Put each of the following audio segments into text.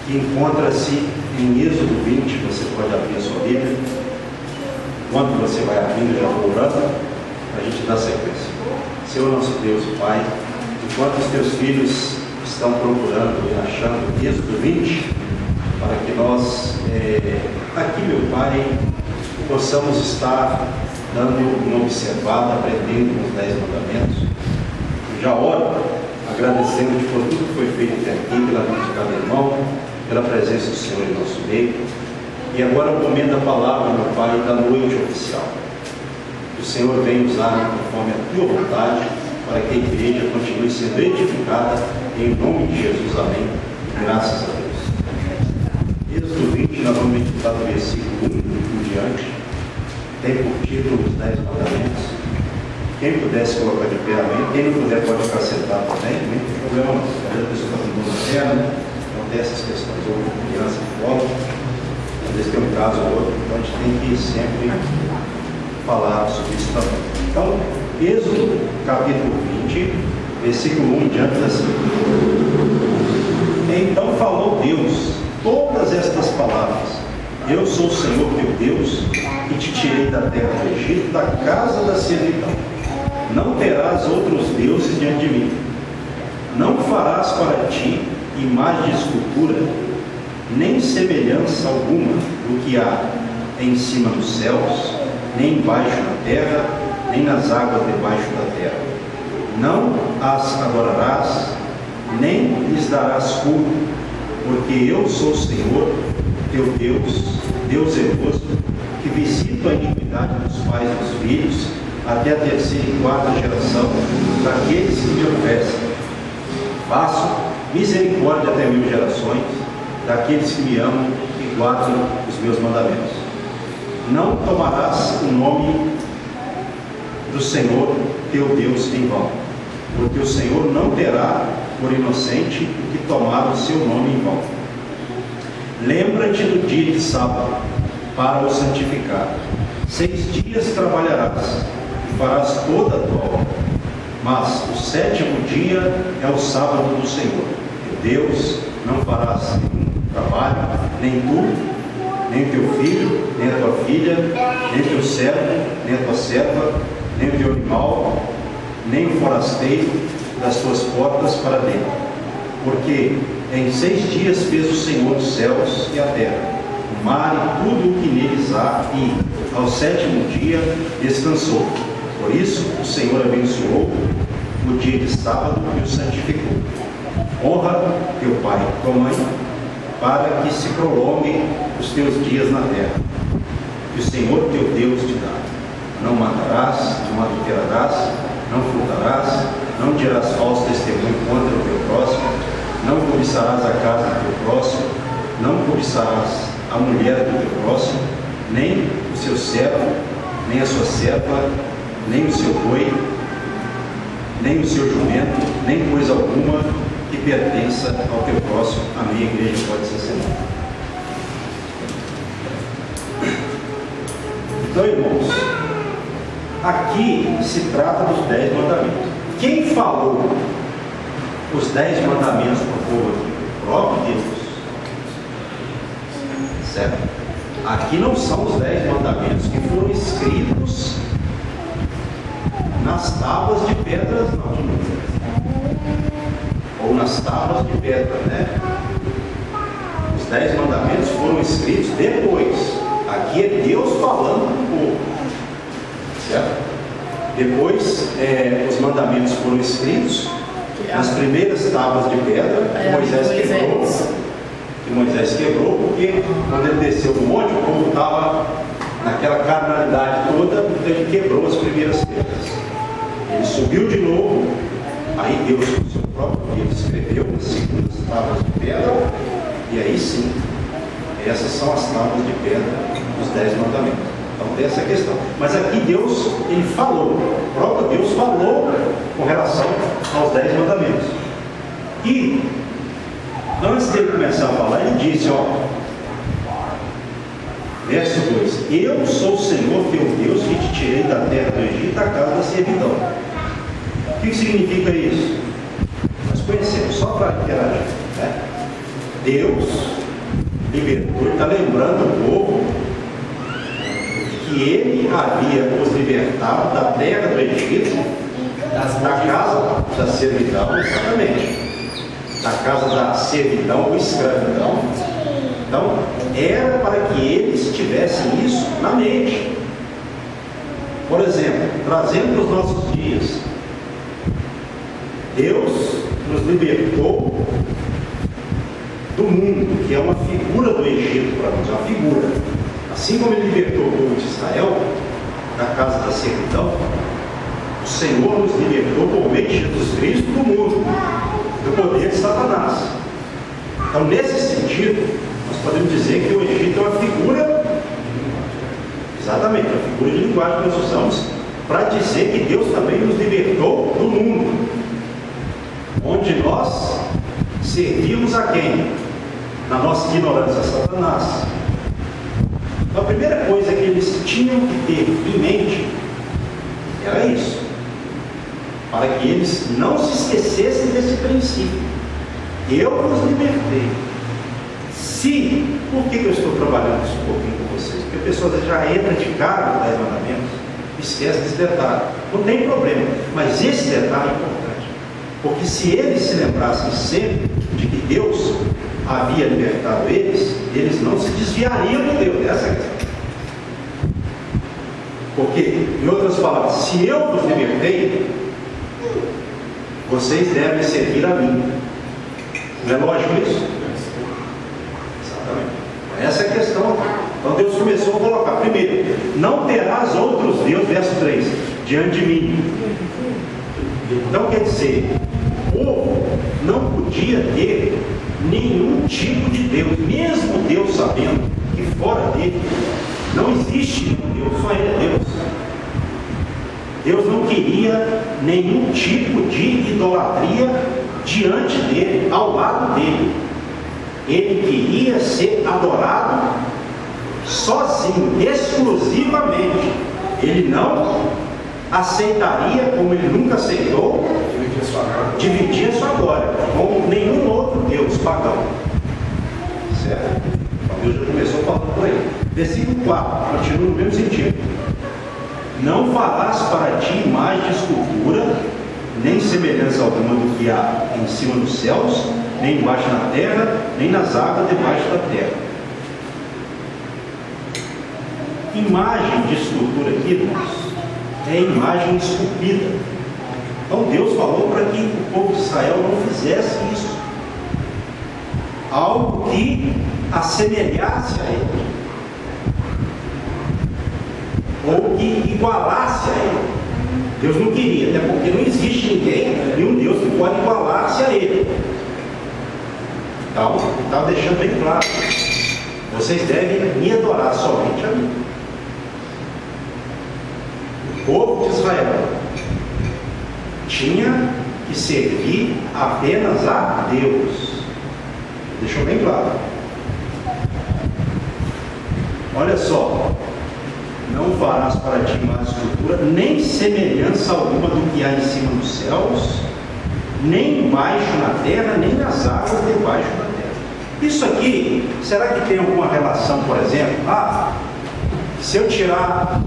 que encontra-se em Êxodo 20, você pode abrir a sua Bíblia. Enquanto você vai abrindo, eu já vou orando, para a gente dar sequência. Senhor nosso Deus e Pai, enquanto os teus filhos estão procurando e achando Êxodo 20, para que nós, aqui, meu Pai, possamos estar dando uma observada, aprendendo os 10 mandamentos. Já oro, agradecendo por tudo que foi feito até aqui, pela vida de cada irmão, pela presença do Senhor em nosso meio. E agora o momento da palavra, meu Pai, da noite oficial. Que o Senhor venha usar conforme a tua vontade, para que a igreja continue sendo edificada, em nome de Jesus. Amém. Graças a Deus. Êxodo 20, nós vamos meditar do versículo 1 em diante. Tem por título os 10 mandamentos. Quem puder se colocar de pé, amém. Quem não puder pode ficar sentado também, não tem problema não. Às vezes a pessoa está com dor na perna, né? Então tem essas questões, ou criança que colo, às vezes tem um caso ou outro, então a gente tem que sempre falar sobre isso também. Então, Êxodo capítulo 20, versículo 1 em diante, assim: Então falou Deus todas estas palavras: Eu sou o Senhor teu Deus, que te tirei da terra do Egito, da casa da servidão. Não terás outros deuses diante de mim. Não farás para ti imagem de escultura, nem semelhança alguma do que há em cima dos céus, nem embaixo da terra, nem nas águas debaixo da terra. Não as adorarás, nem lhes darás culto, porque eu sou o Senhor teu Deus, Deus zeloso, que visito a iniquidade dos pais e dos filhos, até a terceira e quarta geração daqueles que me oferecem. Faço misericórdia até 1000 gerações daqueles que me amam e guardam os meus mandamentos. Não tomarás o nome do Senhor teu Deus em vão, porque o Senhor não terá por inocente o que tomar o seu nome em vão. Lembra-te do dia de sábado, para o santificar. 6 dias trabalharás, e farás toda a tua obra. Mas o 7º dia é o sábado do Senhor, teu Deus. Não farás nenhum trabalho, nem tu, nem teu filho, nem a tua filha, nem teu servo, nem a tua serva, nem o teu animal, nem o forasteiro das tuas portas para dentro. Porque em 6 dias fez o Senhor os céus e a terra, o mar e tudo o que neles há, e ao 7º dia descansou. Por isso o Senhor abençoou o dia de sábado e o santificou. Honra teu pai e tua mãe, para que se prolonguem os teus dias na terra, que o Senhor teu Deus te dá. Não matarás, não adulterarás, não furtarás, não dirás falso testemunho contra o teu próximo, não cobiçarás a casa do teu próximo, não cobiçarás a mulher do teu próximo, nem o seu servo, nem a sua serva, nem o seu boi, nem o seu jumento, nem coisa alguma que pertença ao teu próximo. A minha igreja pode ser sentada. Então, irmãos, aqui se trata dos 10 mandamentos. Quem falou os 10 mandamentos para o povo aqui? O próprio Deus. Certo? Aqui não são os 10 mandamentos que foram escritos nas tábuas de pedras, não. Ou nas tábuas de pedra, né? Os 10 mandamentos foram escritos depois. Aqui é Deus falando para o povo. Certo? Depois, os mandamentos foram escritos nas primeiras tábuas de pedra que Moisés quebrou, porque quando ele desceu do monte, o povo estava naquela carnalidade toda, então ele quebrou as primeiras pedras. Ele subiu de novo, aí Deus, com o seu próprio Deus, escreveu as segundas tábuas de pedra, e aí sim, essas são as tábuas de pedra dos 10 mandamentos. Então tem essa questão. Mas aqui Deus, ele falou, o próprio Deus falou com relação aos 10 mandamentos. E antes dele começar a falar, ele disse, verso 2: Eu sou o Senhor teu Deus, que te tirei da terra do Egito, da casa da servidão. O que significa isso? Nós conhecemos, só para interagir, né? Deus libertou, está lembrando o povo que ele havia os libertado da terra do Egito, da casa da servidão, exatamente, da casa da servidão ou escravidão. Então, era para que eles tivessem isso na mente. Por exemplo, trazendo para os nossos dias, Deus nos libertou do mundo, que é uma figura do Egito para nós, uma figura. Assim como ele libertou o povo de Israel da casa da servidão, o Senhor nos libertou por meio de Jesus Cristo do mundo, do poder de Satanás. Então, nesse sentido, nós podemos dizer que o Egito é uma figura, exatamente, uma figura de linguagem que nós usamos para dizer que Deus também nos libertou do mundo, onde nós servimos a quem? Na nossa ignorância, a Satanás. Então, a primeira coisa que eles tinham que ter em mente era isso, para que eles não se esquecessem desse princípio. Eu vos libertei. Por que eu estou trabalhando isso um pouquinho com vocês? Porque a pessoa já entra de cara no 10 mandamentos, esquece desse detalhe. Não tem problema, mas esse detalhe é importante. Porque se eles se lembrassem sempre de que Deus havia libertado eles, eles não se desviariam de Deus. Essa é a questão. Porque, em outras palavras, se eu vos libertei, vocês devem servir a mim. Não é lógico isso? Exatamente. Essa é a questão. Então Deus começou a colocar, primeiro, não terás outros deuses, verso 3, diante de mim. Então quer dizer, o povo não podia ter nenhum tipo de Deus, mesmo Deus sabendo que fora dele não existe nenhum Deus, só ele é Deus. Deus não queria nenhum tipo de idolatria diante dele, ao lado dele. Ele queria ser adorado sozinho, exclusivamente. Ele não aceitaria, como ele nunca aceitou, dividir a sua glória com nenhum outro Deus pagão. Certo? Então Deus já começou falando por aí. Versículo 4, continua no mesmo sentido. Não farás para ti imagem de escultura, nem semelhança alguma do que há em cima dos céus, nem embaixo na terra, nem nas águas debaixo da terra. Imagem de escultura aqui, irmãos, é imagem esculpida. Então Deus falou para que o povo de Israel não fizesse isso. Algo que assemelhasse a ele, ou que igualasse a ele. Deus não queria, até porque não existe ninguém, nenhum Deus que pode igualar-se a ele. Então, ele estava deixando bem claro: vocês devem me adorar somente a mim. O povo de Israel tinha que servir apenas a Deus. Deixou bem claro. Olha só: não farás para ti imagem de escultura, nem semelhança alguma do que há em cima dos céus, nem embaixo na terra, nem nas águas debaixo da terra. Isso aqui, será que tem alguma relação, por exemplo? Se eu tirar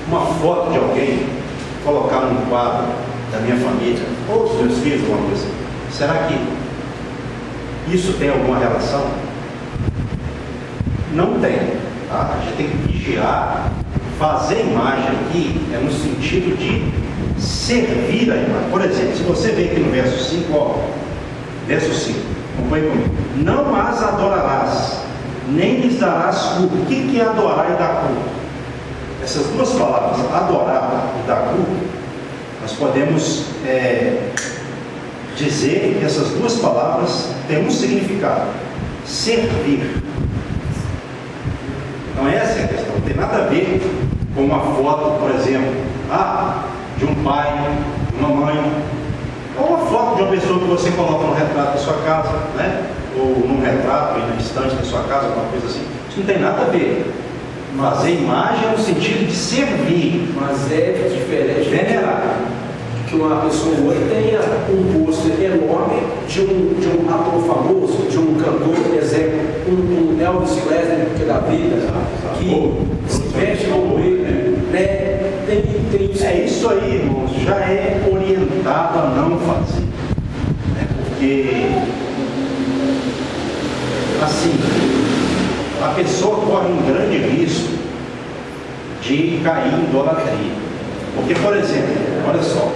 uma foto de alguém, colocar num quadro da minha família, ou dos meus filhos, alguma coisa assim, será que isso tem alguma relação? Não tem. Tá? A gente tem que vigiar. Fazer imagem aqui é no sentido de servir a imagem. Por exemplo, se você vê aqui no verso 5, verso 5, acompanhe comigo. Não as adorarás, nem lhes darás culto. O que é adorar e dar culto? Essas duas palavras, adorar e dar culto, nós podemos dizer que essas duas palavras têm um significado: servir. Então essa é a questão, não tem nada a ver com uma foto, por exemplo, de um pai, de uma mãe, ou uma foto de uma pessoa que você coloca no retrato da sua casa, né? Ou num retrato aí na estante da sua casa, alguma coisa assim. Isso não tem nada a ver. Fazer imagem é no sentido de servir. Mas é diferente. Venerar. que uma pessoa ou outra tenha um pôster enorme de um ator famoso, de um cantor, por exemplo, um Elvis Presley que é da vida, que se veste como ele, né? Tem isso. É isso aí, irmãos, já é orientado a não fazer. Porque, assim, a pessoa corre um grande risco de cair em idolatria. Porque, por exemplo, olha só,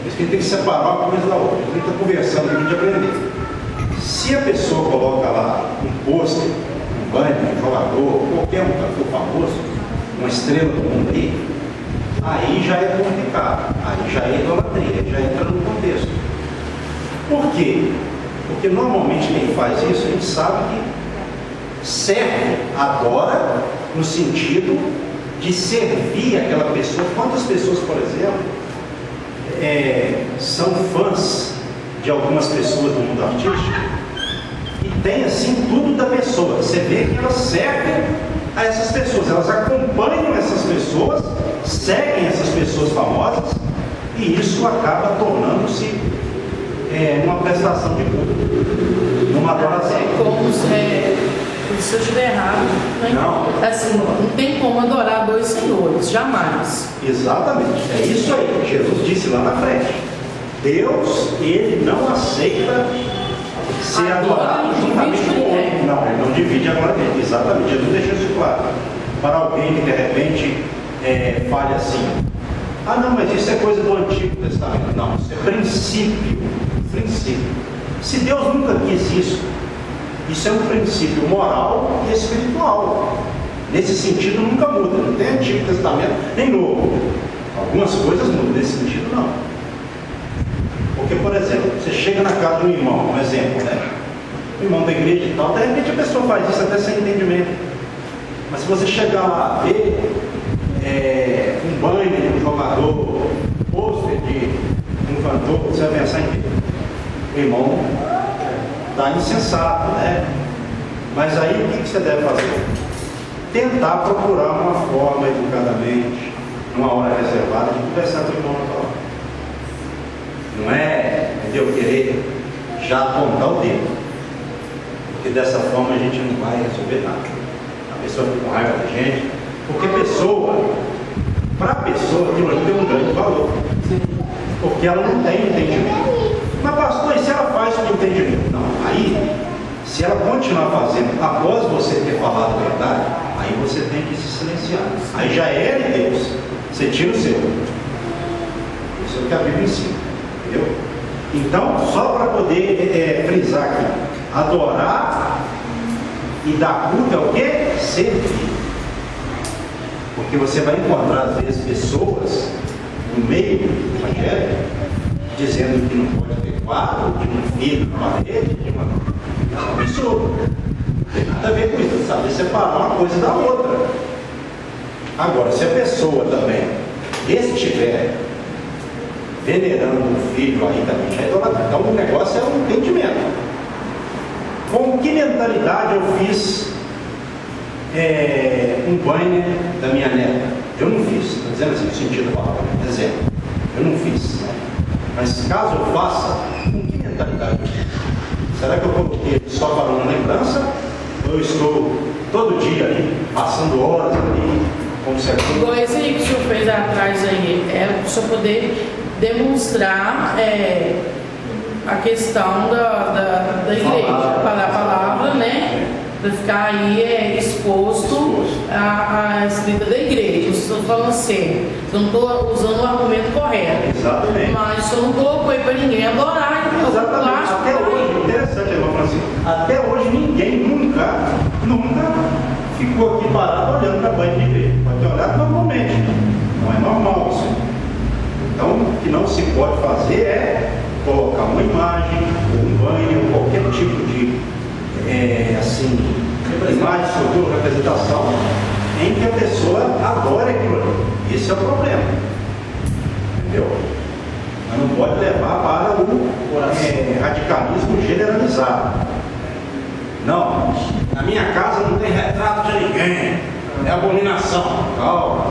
isso que a gente tem que separar uma coisa da outra. A gente está conversando aqui de aprender. Se a pessoa coloca lá um pôster, um banner, um jogador, qualquer um cantor famoso, uma estrela do mundo aí já é complicado, aí já é idolatria, já entra no contexto. Por quê? Porque normalmente quem faz isso, a gente sabe que serve, adora, no sentido de servir aquela pessoa. Quantas pessoas, por exemplo, são fãs de algumas pessoas do mundo artístico e tem assim tudo da pessoa. Você vê que elas servem a essas pessoas, elas acompanham essas pessoas, seguem essas pessoas famosas, e isso acaba tornando-se uma prestação de culto, numa adoração. Como se eu estiver errado, né? Não. Assim, não tem como adorar dois senhores, jamais. Exatamente, é isso aí. Jesus disse lá na frente: Deus, ele não aceita ser adorado juntamente com o outro. Não, ele não divide a glória dele. Exatamente, Jesus deixou isso claro. Para alguém que de repente fale assim: ah, não, mas isso é coisa do Antigo Testamento. Não, isso é princípio. Se Deus nunca quis isso é um princípio moral e espiritual. Nesse sentido nunca muda, não tem Antigo Testamento nem Novo. Algumas coisas mudam, nesse sentido não. Porque, por exemplo, você chega na casa de um irmão, um exemplo, né? Um irmão da igreja e tal, de repente a pessoa faz isso até sem entendimento. Mas se você chegar lá, ver um banner de um jogador, um pôster de um cantor, você vai pensar em quê? O irmão está insensato, né? Mas aí o que você deve fazer? Tentar procurar uma forma, educadamente, numa hora reservada, de conversar com o irmão na palavra. Não é eu querer já apontar o dedo, porque dessa forma a gente não vai resolver nada. A pessoa fica com raiva da gente, porque para a pessoa aquilo ali tem um grande valor, porque ela não tem entendimento. Mas pastor, e se ela faz com entendimento? Não, aí, se ela continuar fazendo após você ter falado a verdade, aí você tem que se silenciar. Aí já é de Deus, você tira o seu. Isso é o que a Bíblia ensina, entendeu? Então, só para poder frisar aqui, adorar e dar culto é o quê? Servir. Porque você vai encontrar às vezes pessoas no meio do evangelho dizendo que não pode ter quadro, de um filho na parede, de uma... Não, isso não tem nada a ver com isso, sabe? Separar uma coisa da outra. Agora, se a pessoa também estiver venerando um filho aí também, já é idolatria. Então o negócio é um entendimento. Com que mentalidade eu fiz um banner da minha neta? Eu não fiz, estou dizendo assim, no sentido da palavra, exemplo. Eu não fiz, né? Mas caso eu faça, com que mentalidade? Será que eu coloquei só para uma lembrança? Ou eu estou todo dia ali, passando horas ali, consertando? Igual esse aí que o senhor fez atrás aí, para o senhor poder demonstrar a questão da igreja, para a palavra, né? Para ficar aí exposto à escrita da igreja. Estou falando assim, não estou usando o argumento correto. Exatamente. Mas eu não colocou aí para ninguém adorar. Exatamente. Até hoje, interessante, irmão Francisco, até hoje ninguém nunca ficou aqui parado olhando para a banha de igreja. Pode ter olhado normalmente. Não é normal isso. Então, o que não se pode fazer é colocar uma imagem, um banner, ou qualquer tipo de imagem, estrutura, representação, em que a pessoa adora aquilo ali. Esse é o problema. Entendeu? Mas não pode levar para o radicalismo generalizado. Não, na minha casa não tem retrato de ninguém, é abominação. Calma.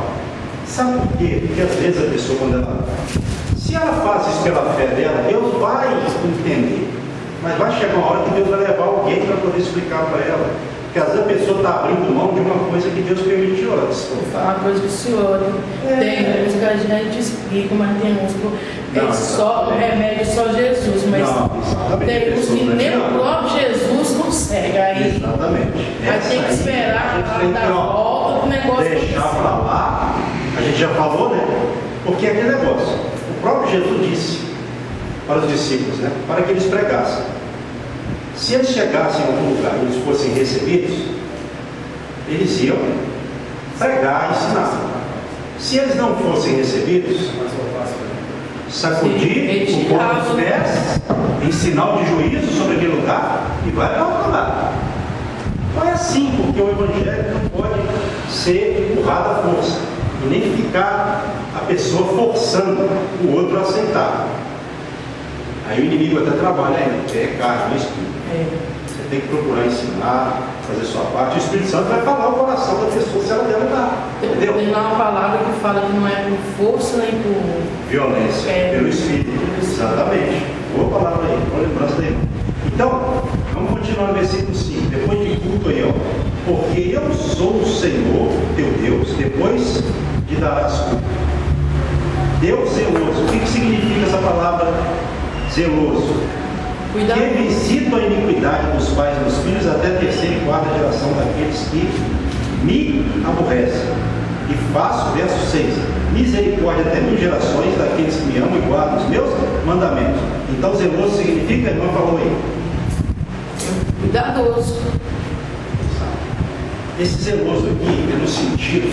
Sabe por quê? Porque às vezes a pessoa, quando ela Se ela faz isso pela fé dela, Deus vai entender. Mas vai chegar uma hora que Deus vai levar alguém para poder explicar para ela. Porque às vezes a pessoa está abrindo mão de uma coisa que Deus permitiu antes. Vou falar uma coisa que o senhor tem uns que a gente explica, mas tem uns que é só remédio, só Jesus. Mas tem uns que nem o próprio Jesus consegue. Aí exatamente. Tem que esperar dar volta o negócio. Deixar para lá, a gente já falou, né? Porque é aquele negócio. O próprio Jesus disse para os discípulos, né? Para que eles pregassem. Se eles chegassem a algum lugar e eles fossem recebidos, eles iam pregar e ensinar. Se eles não fossem recebidos, sacudir o pó dos pés, em sinal de juízo sobre aquele lugar, e vai para outro lado. Não é assim, porque o Evangelho não pode ser empurrado à força, e nem ficar a pessoa forçando o outro a aceitar. Aí o inimigo até trabalha ainda, é carne, não é espírito. Você tem que procurar ensinar, fazer sua parte. O Espírito Santo vai falar o coração da pessoa se ela der lugar. Entendeu? Tem lá uma palavra que fala que não é por força nem por violência, pelo Espírito. Exatamente. Boa palavra aí, boa lembrança daí. Então, vamos continuar no versículo 5. Depois de culto aí, ó. Porque eu sou o Senhor, teu Deus, depois de darás culto. Deus zeloso. O que significa essa palavra zeloso? Cuidado. Que visito a iniquidade dos pais e dos filhos até a terceira e quarta geração daqueles que me aborrecem. E faço, verso 6, misericórdia até 1000 gerações daqueles que me amam e guardam os meus mandamentos. Então zeloso significa, a irmã falou aí, cuidadoso. Esse zeloso aqui é no sentido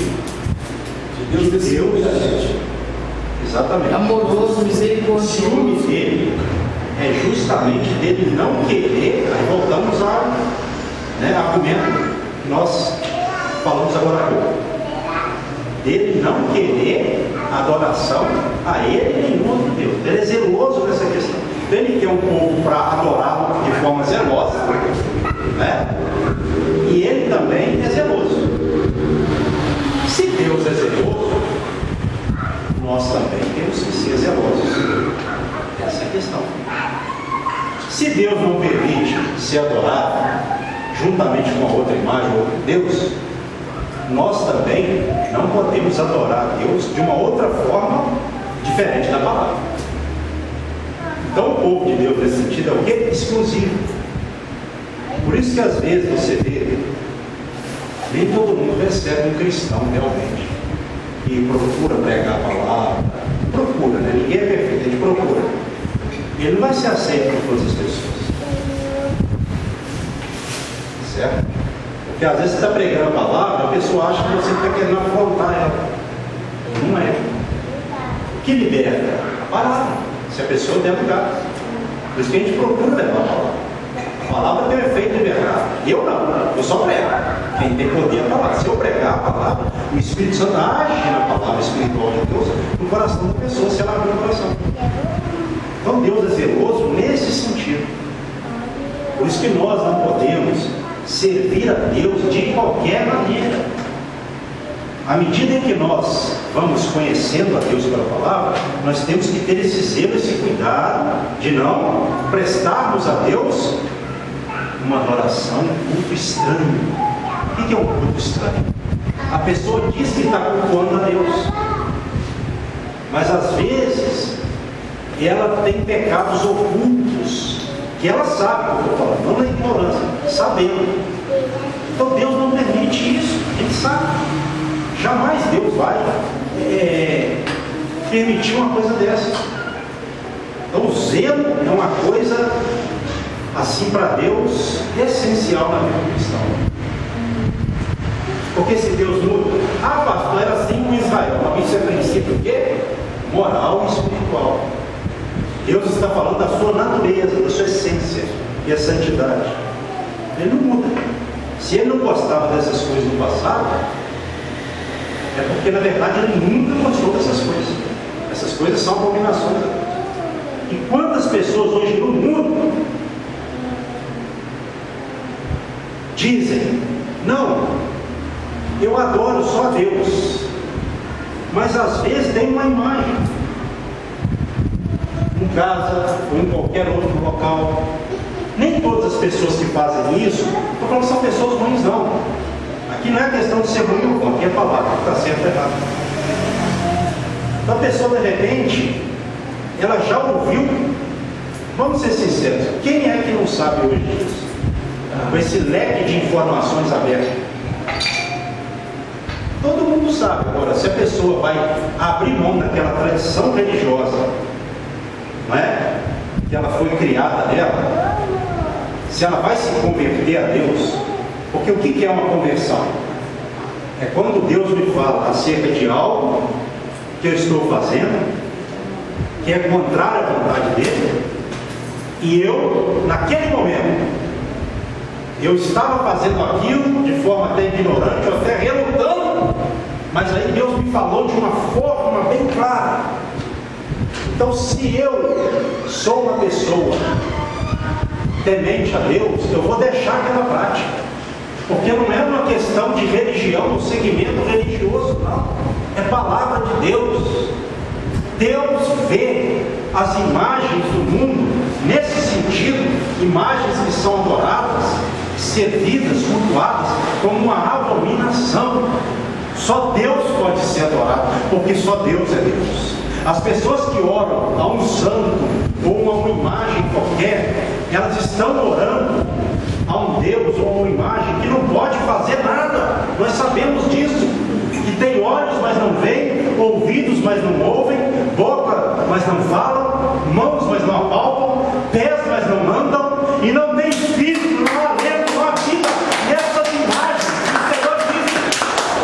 de Deus da gente. Exatamente. Amoroso, O misericordioso. ciúme dele é justamente dele não querer, aí voltamos ao argumento que nós falamos agora há pouco, dele não querer adoração a ele e nenhum outro Deus. Ele é zeloso nessa questão. Ele quer um povo para adorá-lo de forma zelosa, né? E ele também é zeloso. Se Deus é zeloso, nós também temos que ser zelosos. Essa é a questão. Se Deus não permite ser adorado juntamente com a outra imagem, outro Deus, nós também não podemos adorar Deus de uma outra forma diferente da palavra. Então o povo de Deus nesse sentido é o quê? Exclusivo. Por isso que às vezes você vê, nem todo mundo recebe um cristão realmente, e procura pregar a palavra, procura, né? Ninguém é perfeito, a gente procura. Ele não vai ser aceito por todas as pessoas. Certo? Porque às vezes você está pregando a palavra, a pessoa acha que você está querendo afrontar ela. Não é. O que liberta? A palavra. Se a pessoa der lugar. Por isso que a gente procura levar a palavra. A palavra tem um efeito libertar. Eu não, eu só prego. Quem tem poder é falar. Se eu pregar a palavra, o Espírito Santo age na palavra espiritual de Deus no coração da pessoa, se ela abrir o coração. Então Deus é zeloso nesse sentido. Por isso que nós não podemos servir a Deus de qualquer maneira. À medida em que nós vamos conhecendo a Deus pela palavra, nós temos que ter esse zelo, esse cuidado de não prestarmos a Deus uma adoração, um culto estranho. O que é um culto estranho? A pessoa diz que está cultuando a Deus, mas às vezes ela tem pecados ocultos que ela sabe o que eu estou falando, não na ignorância, sabendo. Então Deus não permite isso, a gente sabe. Jamais Deus vai permitir uma coisa dessa. Então o zelo é uma coisa assim para Deus essencial na vida cristã. Porque se Deus muda, pastor, era assim com Israel. Mas isso é princípio o quê? Moral e espiritual. Deus está falando da sua natureza, da sua essência e a santidade. Ele não muda. Se ele não gostava dessas coisas no passado, é porque na verdade ele nunca gostou dessas coisas. Essas coisas são abominações. E quantas pessoas hoje no mundo dizem: não, eu adoro só a Deus, mas às vezes tem uma imagem. em casa ou em qualquer outro local. Nem todas as pessoas que fazem isso, estou falando que são pessoas ruins, não. Aqui não é questão de ser ruim ou bom, aqui é palavra, que está certo ou errado. Então a pessoa, de repente, ela já ouviu. Vamos ser sinceros, quem é que não sabe hoje disso? Com esse leque de informações abertas. Todo mundo sabe. Agora, se a pessoa vai abrir mão daquela tradição religiosa, não é? Que ela foi criada nela, se ela vai se converter a Deus, porque o que é uma conversão? É quando Deus me fala acerca de algo que eu estou fazendo, que é contrário à vontade dele, e eu, naquele momento, eu estava fazendo aquilo de forma até ignorante, ou até relutando, mas aí Deus me falou de uma forma bem clara. Então, se eu sou uma pessoa temente a Deus, eu vou deixar aquela prática, porque não é uma questão de religião ou segmento religioso, não, é palavra de Deus. Deus vê as imagens do mundo nesse sentido, imagens que são adoradas, servidas, cultuadas, como uma abominação. Só Deus pode ser adorado, porque só Deus é Deus. As pessoas que oram a um santo ou a uma imagem qualquer, elas estão orando a um Deus ou a uma imagem que não pode fazer nada. Nós sabemos disso. Que tem olhos, mas não veem, ouvidos, mas não ouvem, boca, mas não falam, mãos, mas não apalpam, pés, mas não andam, e não tem espírito, não há alento, não há vida. E essas imagens, o Senhor diz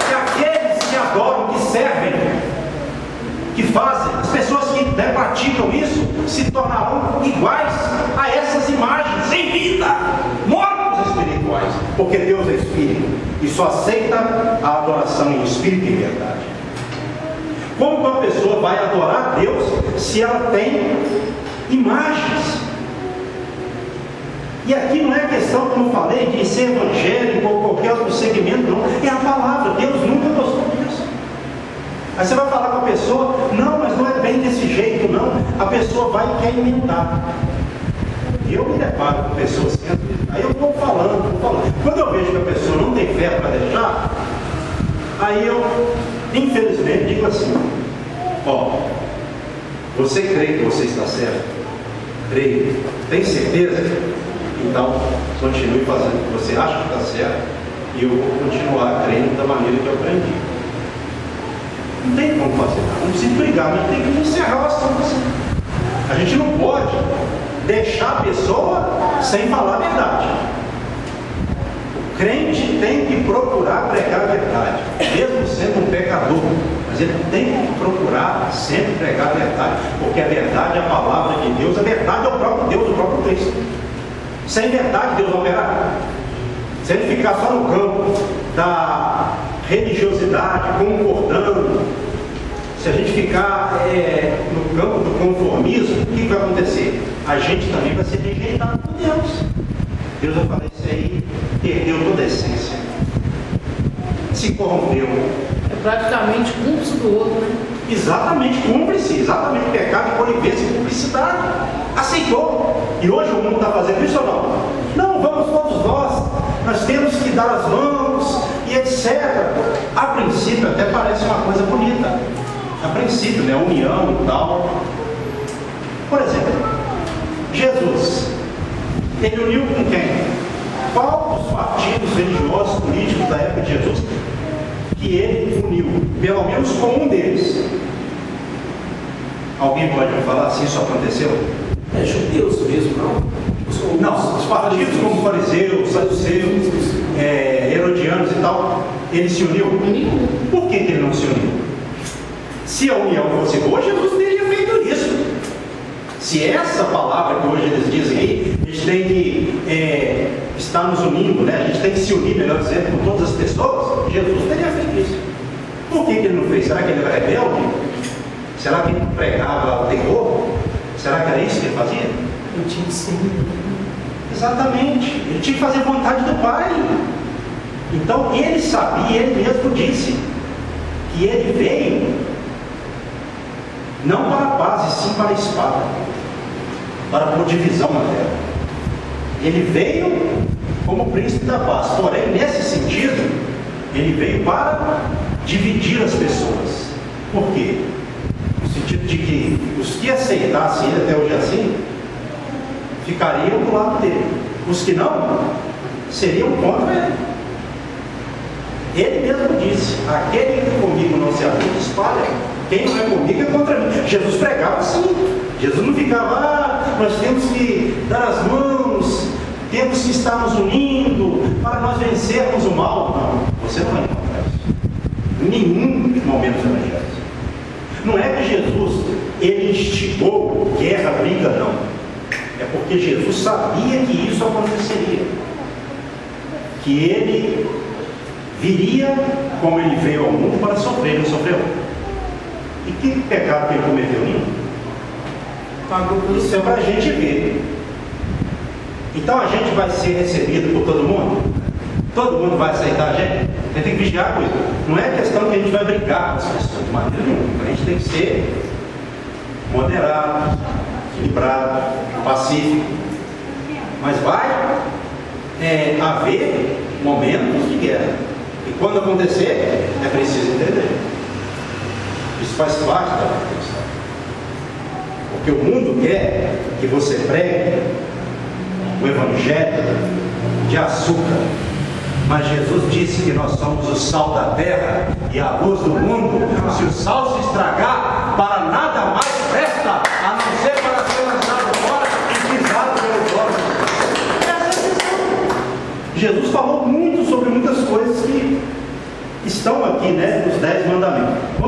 que aqueles que adoram, que servem, que fazem, as pessoas que praticam isso, se tornarão iguais a essas imagens, sem vida, mortos espirituais, porque Deus é espírito e só aceita a adoração em espírito e verdade. Como uma pessoa vai adorar Deus se ela tem imagens? E aqui não é questão, como eu falei, de ser evangélico ou qualquer outro segmento, não. É a palavra. Deus nunca gostou disso. Aí você vai falar com a pessoa, não, mas não é bem desse jeito, não. A pessoa vai e quer inventar. Eu me deparo com pessoas que aí eu vou falando. Quando eu vejo que a pessoa não tem fé para deixar, aí eu, infelizmente, digo assim: ó, você crê que você está certo? Creio. Tem certeza? Então, continue fazendo o que você acha que está certo, e eu vou continuar crendo da maneira que eu aprendi. Não tem como fazer nada, não precisa brigar, mas tem que encerrar o assunto assim. A gente não pode deixar a pessoa sem falar a verdade. O crente tem que procurar pregar a verdade, mesmo sendo um pecador, mas ele tem que procurar sempre pregar a verdade, porque a verdade é a palavra de Deus, a verdade é o próprio Deus, o próprio Cristo. Sem verdade Deus não operará. Se ele ficar só no campo da religiosidade, concordando, se a gente ficar no campo do conformismo, o que vai acontecer? A gente também vai ser rejeitado por Deus. Deus vai falar: isso aí perdeu toda a essência, se corrompeu. É praticamente cúmplice do outro, né? Exatamente, cúmplice, exatamente, pecado de conivência e cumplicidade. Aceitou. E hoje o mundo está fazendo isso ou não? Não, vamos todos nós temos que dar as mãos e etc. A princípio até parece uma coisa bonita. A princípio, né? União e tal. Por exemplo, Jesus, ele uniu com quem? Qual dos partidos religiosos, políticos da época de Jesus que ele uniu? Pelo menos com um deles. Alguém pode me falar se isso aconteceu? É judeus mesmo, não? Não, os partidos como fariseus, saduceus, herodianos e tal, ele se uniu? Por que ele não se uniu? Se a união fosse boa, Jesus teria feito isso. Se essa palavra que hoje eles dizem aí, a gente tem que estar nos unindo, né? A gente tem que se unir, melhor dizendo, com todas as pessoas, Jesus teria feito isso. Por que ele não fez? Será que ele era rebelde? Será que ele pregava o terror? Será que era isso que ele fazia? Eu tinha que ser. Exatamente. Ele tinha que fazer a vontade do Pai. Então ele sabia, ele mesmo disse que ele veio não para a paz, e sim para a espada. para pôr divisão na terra. Ele veio como príncipe da paz, porém, nesse sentido, ele veio para dividir as pessoas. Por quê? No sentido de que os que aceitassem ele até hoje assim, ficariam do lado dele. Os que não, seriam contra ele. Ele mesmo disse: aquele que comigo não se ajuda, espalha. Quem não é comigo é contra mim. Jesus pregava assim. Jesus não ficava: nós temos que dar as mãos, temos que estar nos unindo para nós vencermos o mal. Não, você não vai encontrar isso em nenhum momento dos evangelhos. Não é que Jesus ele instigou guerra, briga, não. É porque Jesus sabia que isso aconteceria, que ele viria como ele veio ao mundo para sofrer. Ele sofreu. E que pecado que ele cometeu? Nenhum. Isso é para a gente ver. Então a gente vai ser recebido por todo mundo? Todo mundo vai aceitar a gente? A gente tem que vigiar com isso. Não é questão que a gente vai brigar com as pessoas de maneira nenhuma. A gente tem que ser moderado, equilibrado, pacífico. Mas vai haver momentos de guerra. E quando acontecer, é preciso entender. Isso faz parte da questão. Porque o mundo quer que você pregue o evangelho de açúcar. Mas Jesus disse que nós somos o sal da terra e a luz do mundo. Se o sal se estragar, para nada mais presta, a não ser para ser lançado fora e pisado pelos homens. Jesus falou muito sobre muitas coisas que estão aqui, nos 10 mandamentos.